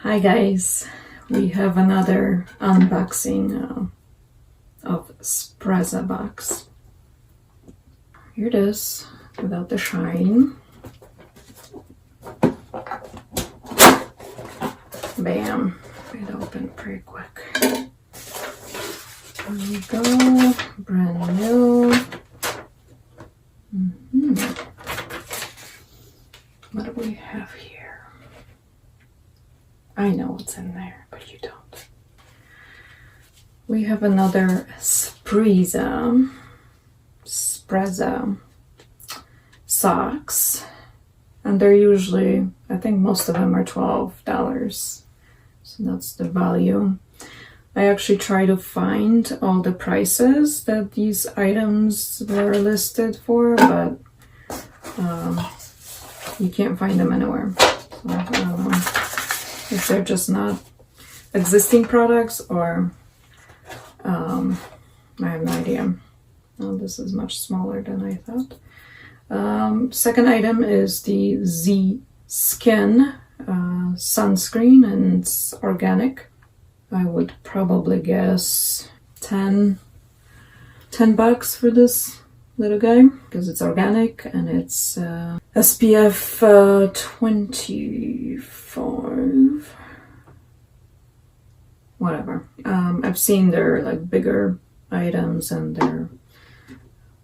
Hi guys, we have another unboxing of Sprezza Box. Here it is, without the shine. Bam, it opened pretty quick. There we go, brand new. What do we have here? I know what's in there, but you don't. We have another Sprezza socks, and they're usually, I think most of them are $12, so that's the value. I actually try to find all the prices that these items were listed for, but you can't find them anywhere. So I don't know if they're just not existing products or I have no idea. Oh, this is much smaller than I thought. Second item is the Z Skin sunscreen, and it's organic. I would probably guess 10 bucks for this little guy because it's organic and it's SPF 25, whatever. I've seen their like bigger items and they're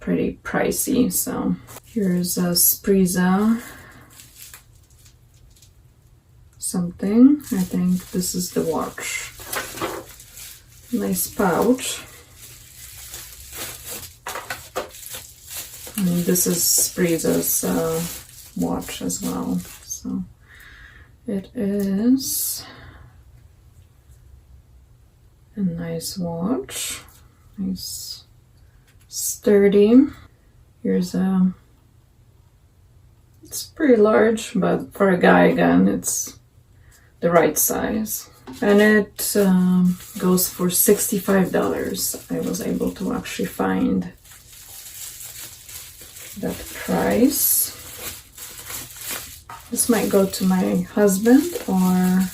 pretty pricey. So here's a Sprezza something. I think this is the watch. Nice pouch. And this is Sprezza's watch as well. So it is a nice watch. Nice, sturdy. Here's a, it's pretty large, but for a guy, again, it's the right size. And it goes for $65. I was able to actually find that price. This might go to my husband or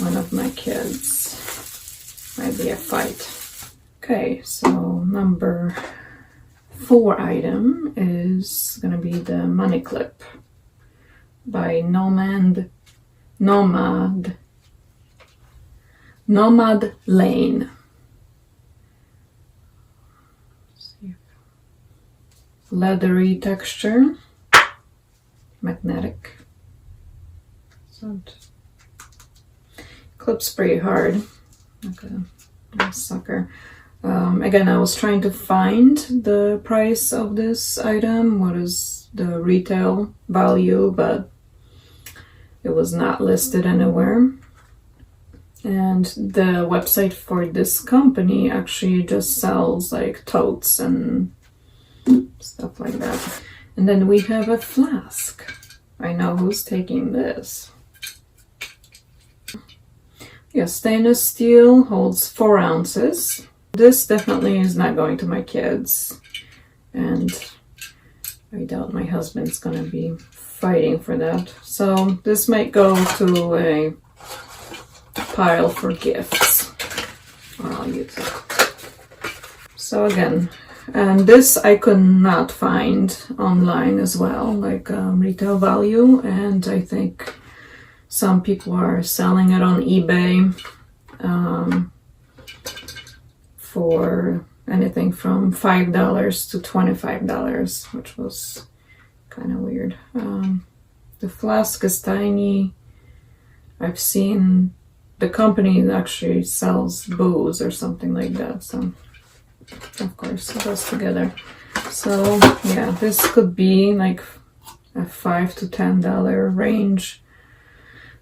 one of my kids. Might be a fight. Okay, so number 4 item is gonna be the money clip by Nomad Lane. Leathery texture, magnetic. So it clips pretty hard, like a sucker. Again, I was trying to find the price of this item. What is the retail value, but it was not listed anywhere. And the website for this company actually just sells like totes and stuff like that. And then we have a Flask. I know who's taking this. Yeah, stainless steel, holds 4 ounces. This definitely is not going to my kids. And I doubt my husband's gonna be fighting for that. So this might go to a pile for gifts. Or I'll use it. So again, and this I could not find online as well, like retail value, and I think some people are selling it on eBay for anything from $5 to $25, which was kind of weird. The Flask is tiny. I've seen the company that actually sells booze or something like that, so of course it goes together. So yeah, this could be like a $5 to $10 range.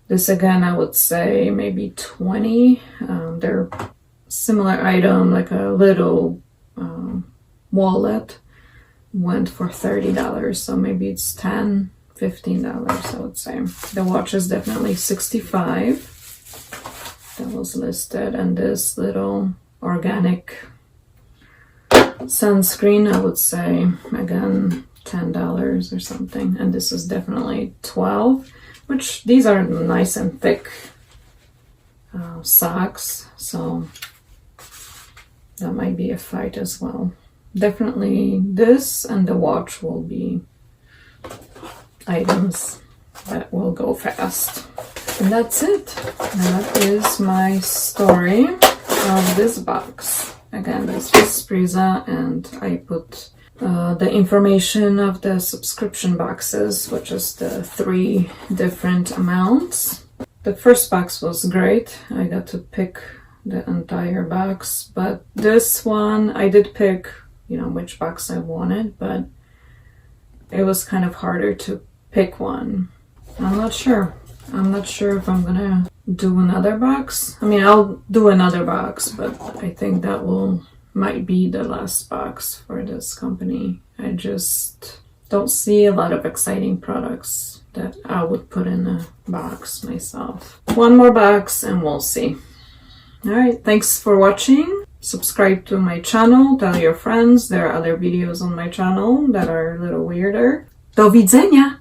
This again, I would say maybe 20. They're similar item, like a little wallet, went for $30, so maybe it's $10, $15, I would say. The watch is definitely $65. That was listed, and this little organic sunscreen, I would say, again, $10 or something. And this is definitely $12, which these are nice and thick socks, so that might be a fight as well. Definitely this and the watch will be items that will go fast. And that's it. That is my story of this box. Again, this is Sprezza, and I put the information of the subscription boxes, which is the 3 different amounts. The first box was great. I got to pick the entire box, but this one I did pick, you know, which box I wanted, but it was kind of harder to pick one. I'm not sure if I'm gonna do another box. I mean, I'll do another box, but I think that might be the last box for this company. I just don't see a lot of exciting products that I would put in a box myself. One more box and we'll see. Alright, thanks for watching. Subscribe to my channel, tell your friends. There are other videos on my channel that are a little weirder. Do widzenia!